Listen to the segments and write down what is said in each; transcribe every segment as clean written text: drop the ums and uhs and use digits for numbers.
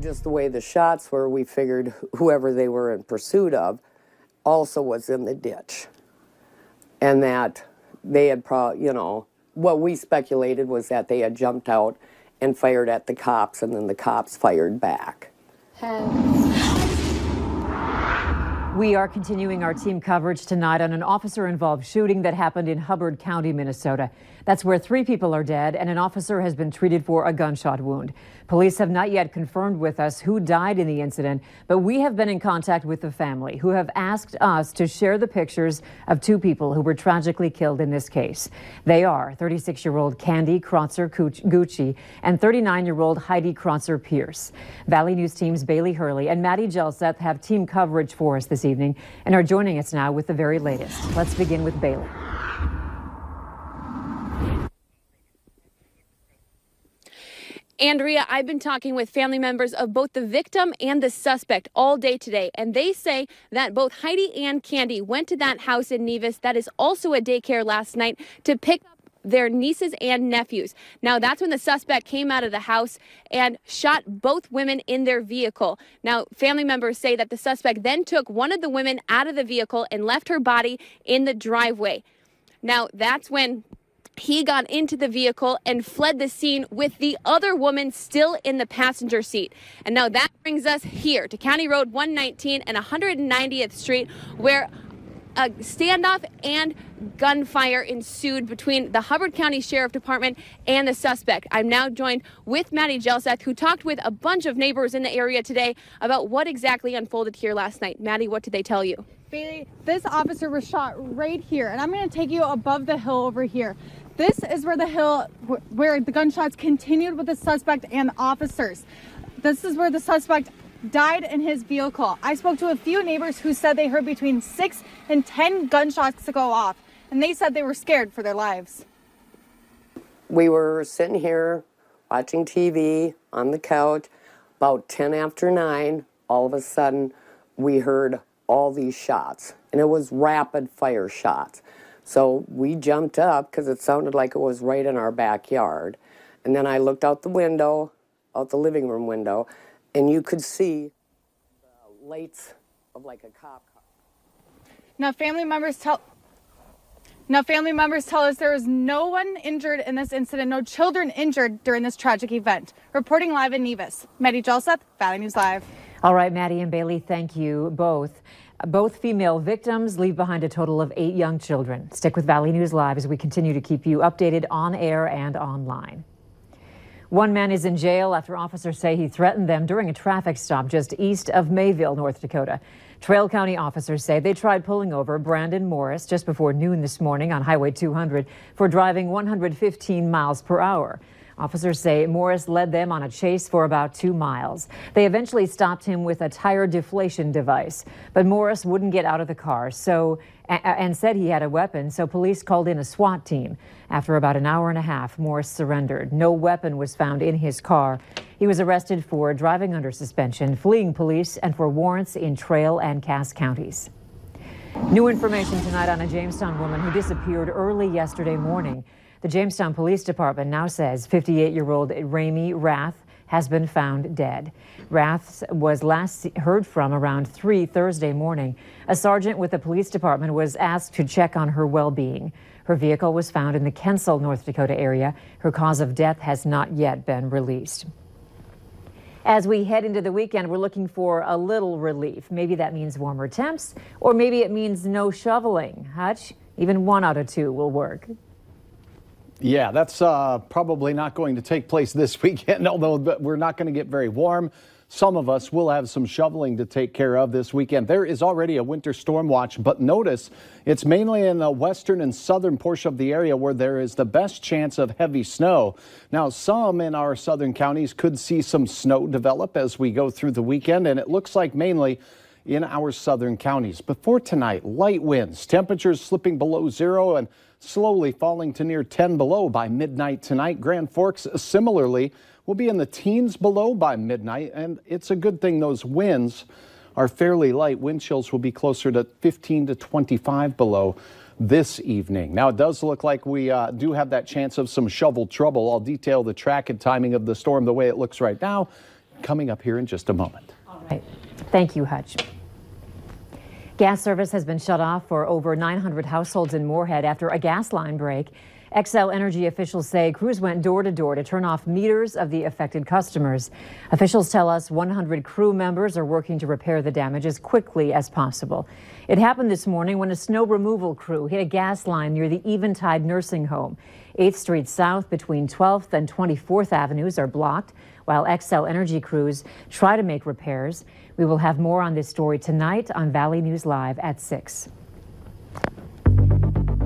just the way the shots were, we figured whoever they were in pursuit of also was in the ditch. And that they had what we speculated was that they had jumped out and fired at the cops, and then the cops fired back. We are continuing our team coverage tonight on an officer-involved shooting that happened in Hubbard County, Minnesota. That's where 3 people are dead and an officer has been treated for a gunshot wound. Police have not yet confirmed with us who died in the incident, but we have been in contact with the family who have asked us to share the pictures of 2 people who were tragically killed in this case. They are 36-year-old Candy Krotzer Gucci and 39-year-old Heidi Krotzer Pierce. Valley News teams Bailey Hurley and Maddie Gelseth have team coverage for us this evening and are joining us now with the very latest. Let's begin with Bailey. Andrea, I've been talking with family members of both the victim and the suspect all day today, and they say that both Heidi and Candy went to that house in Nevis that is also a daycare last night to pick up their nieces and nephews. Now, that's when the suspect came out of the house and shot both women in their vehicle. Now, family members say that the suspect then took one of the women out of the vehicle and left her body in the driveway. Now, that's when he got into the vehicle and fled the scene with the other woman still in the passenger seat. And now that brings us here to County Road 119 and 190th Street, where a standoff and gunfire ensued between the Hubbard County Sheriff Department and the suspect. I'm now joined with Maddie Gelseth, who talked with a bunch of neighbors in the area today about what exactly unfolded here last night. Maddie, what did they tell you? Bailey, this officer was shot right here, and I'm going to take you above the hill over here. This is where the hill, where the gunshots continued with the suspect and officers. This is where the suspect died in his vehicle. I spoke to a few neighbors who said they heard between 6 and 10 gunshots to go off, and they said they were scared for their lives. We were sitting here watching TV on the couch. About 10 after 9, all of a sudden, we heard all these shots, and it was rapid fire shots. So we jumped up because it sounded like it was right in our backyard. And then I looked out the window, out the living room window, and you could see the lights of like a cop car. Now family members tell us there was no one injured in this incident, no children injured during this tragic event. Reporting live in Nevis, Maddie Gelseth, Valley News Live. All right, Maddie and Bailey, thank you both. Both female victims leave behind a total of 8 young children. Stick with Valley News Live as we continue to keep you updated on air and online. One man is in jail after officers say he threatened them during a traffic stop just east of Mayville, North Dakota. Trail County officers say they tried pulling over Brandon Morris just before noon this morning on Highway 200 for driving 115 miles per hour. Officers say Morris led them on a chase for about 2 miles. They eventually stopped him with a tire deflation device, but Morris wouldn't get out of the car and said he had a weapon, so police called in a SWAT team. After about an hour and a half, Morris surrendered. No weapon was found in his car. He was arrested for driving under suspension, fleeing police, and for warrants in Trail and Cass counties. New information tonight on a Jamestown woman who disappeared early yesterday morning. The Jamestown Police Department now says 58-year-old Ramey Rath has been found dead. Rath was last heard from around 3 Thursday morning. A sergeant with the police department was asked to check on her well-being. Her vehicle was found in the Kensal, North Dakota area. Her cause of death has not yet been released. As we head into the weekend, we're looking for a little relief. Maybe that means warmer temps, or maybe it means no shoveling. Hutch, even 1 out of 2 will work. Yeah, that's probably not going to take place this weekend, although we're not going to get very warm. Some of us will have some shoveling to take care of this weekend. There is already a winter storm watch, but notice it's mainly in the western and southern portion of the area where there is the best chance of heavy snow. Now, some in our southern counties could see some snow develop as we go through the weekend, and it looks like mainly in our southern counties. Before tonight, light winds, temperatures slipping below 0 and slowly falling to near 10 below by midnight tonight. Grand Forks similarly will be in the teens below by midnight, and it's a good thing those winds are fairly light. Wind chills will be closer to 15 to 25 below this evening. Now, it does look like we do have that chance of some shovel trouble. I'll detail the track and timing of the storm the way it looks right now. coming up here in just a moment. All right. Thank you, Hutch. Gas service has been shut off for over 900 households in Moorhead after a gas line break. Xcel Energy officials say crews went door to door to turn off meters of the affected customers. Officials tell us 100 crew members are working to repair the damage as quickly as possible. It happened this morning when a snow removal crew hit a gas line near the Eventide Nursing Home. 8th Street South between 12th and 24th Avenues are blocked while Xcel Energy crews try to make repairs. We will have more on this story tonight on Valley News Live at 6.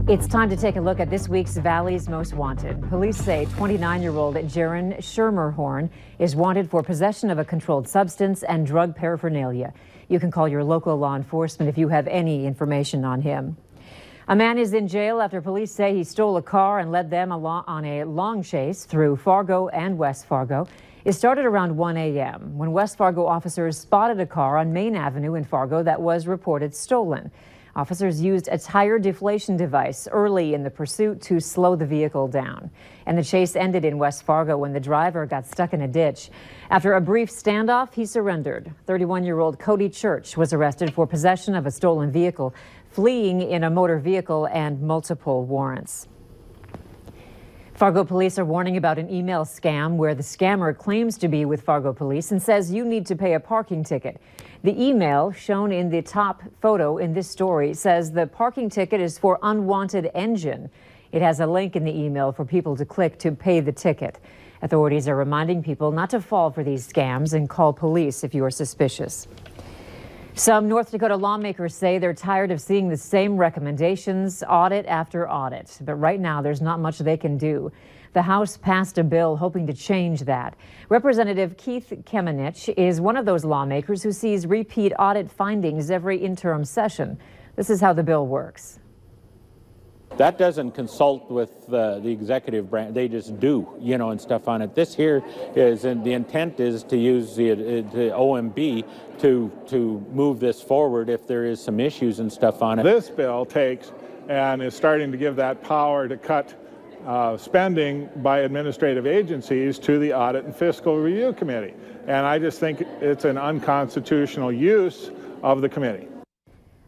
It's time to take a look at this week's Valley's Most Wanted. Police say 29-year-old Jaron Schermerhorn is wanted for possession of a controlled substance and drug paraphernalia. You can call your local law enforcement if you have any information on him. A man is in jail after police say he stole a car and led them on a long chase through Fargo and West Fargo. It started around 1 a.m. when West Fargo officers spotted a car on Main Avenue in Fargo that was reported stolen. Officers used a tire deflation device early in the pursuit to slow the vehicle down. And the chase ended in West Fargo when the driver got stuck in a ditch. After a brief standoff, he surrendered. 31-year-old Cody Church was arrested for possession of a stolen vehicle, fleeing in a motor vehicle, and multiple warrants. Fargo police are warning about an email scam where the scammer claims to be with Fargo police and says you need to pay a parking ticket. The email, shown in the top photo in this story, says the parking ticket is for unwanted engine. It has a link in the email for people to click to pay the ticket. Authorities are reminding people not to fall for these scams and call police if you are suspicious. Some North Dakota lawmakers say they're tired of seeing the same recommendations audit after audit. But right now, there's not much they can do. The House passed a bill hoping to change that. Representative Keith Kemenich is one of those lawmakers who sees repeat audit findings every interim session. This is how the bill works. That doesn't consult with the executive branch. They just do, and stuff on it. This here is, and the intent is to use the OMB to move this forward if there is some issues and stuff on it. This bill takes and is starting to give that power to cut spending by administrative agencies to the Audit and Fiscal Review Committee. And I just think it's an unconstitutional use of the committee.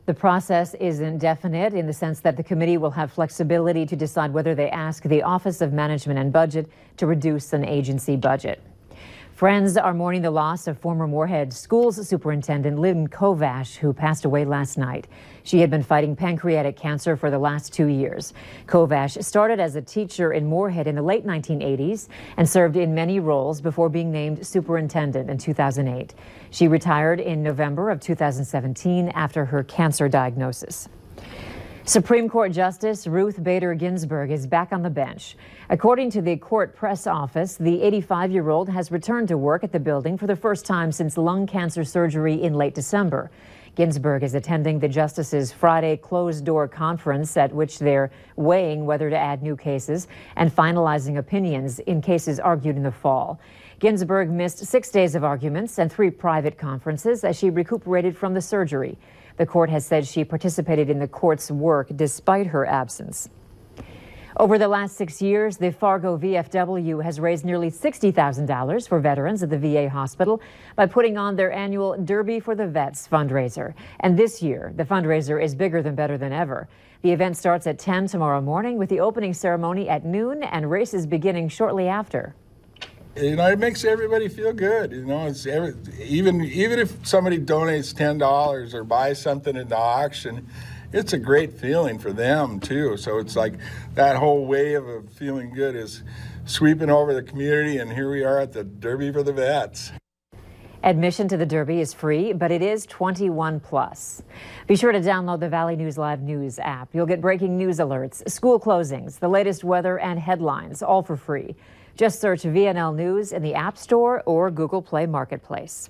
The process is indefinite in the sense that the committee will have flexibility to decide whether they ask the Office of Management and Budget to reduce an agency budget. Friends are mourning the loss of former Moorhead Schools Superintendent Lynn Kovash, who passed away last night. She had been fighting pancreatic cancer for the last 2 years. Kovash started as a teacher in Moorhead in the late 1980s and served in many roles before being named superintendent in 2008. She retired in November of 2017 after her cancer diagnosis. Supreme Court Justice Ruth Bader Ginsburg is back on the bench. According to the court press office, the 85-year-old has returned to work at the building for the first time since lung cancer surgery in late December. Ginsburg is attending the justices' Friday closed-door conference at which they're weighing whether to add new cases and finalizing opinions in cases argued in the fall. Ginsburg missed 6 days of arguments and 3 private conferences as she recuperated from the surgery. The court has said she participated in the court's work despite her absence. Over the last 6 years, the Fargo VFW has raised nearly $60,000 for veterans at the VA hospital by putting on their annual Derby for the Vets fundraiser. And this year, the fundraiser is bigger than better than ever. The event starts at 10 tomorrow morning with the opening ceremony at noon and races beginning shortly after. It makes everybody feel good. It's even if somebody donates $10 or buys something in the auction, it's a great feeling for them too. So it's like that whole wave of feeling good is sweeping over the community, and here we are at the Derby for the Vets. Admission to the Derby is free, but it is 21 plus. Be sure to download the Valley News Live News app. You'll get breaking news alerts, school closings, the latest weather, and headlines, all for free. Just search VNL News in the App Store or Google Play Marketplace.